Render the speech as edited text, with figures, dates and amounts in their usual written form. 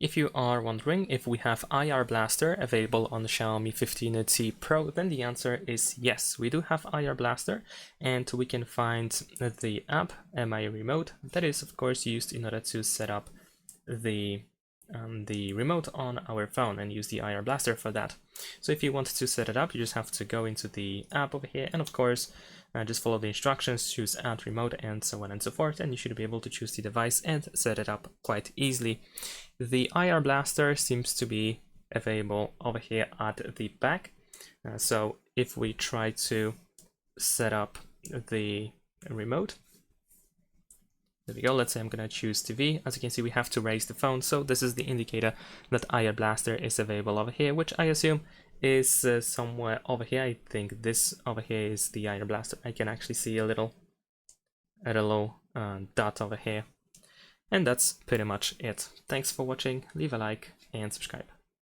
If you are wondering if we have IR Blaster available on the Xiaomi 15T Pro, then the answer is yes, we do have IR Blaster, and we can find the app MI Remote that is of course used in order to set up the remote on our phone and use the IR Blaster for that. So if you want to set it up, you just have to go into the app over here and of course just follow the instructions, choose add remote and so on and so forth, and you should be able to choose the device and set it up quite easily. The IR Blaster seems to be available over here at the back. So if we try to set up the remote, there we go. Let's say I'm gonna choose TV. As you can see, we have to raise the phone, so this is the indicator that IR Blaster is available over here, which I assume is somewhere over here. I think this over here is the IR Blaster. I can actually see a little dot over here. And that's pretty much it. Thanks for watching, leave a like and subscribe.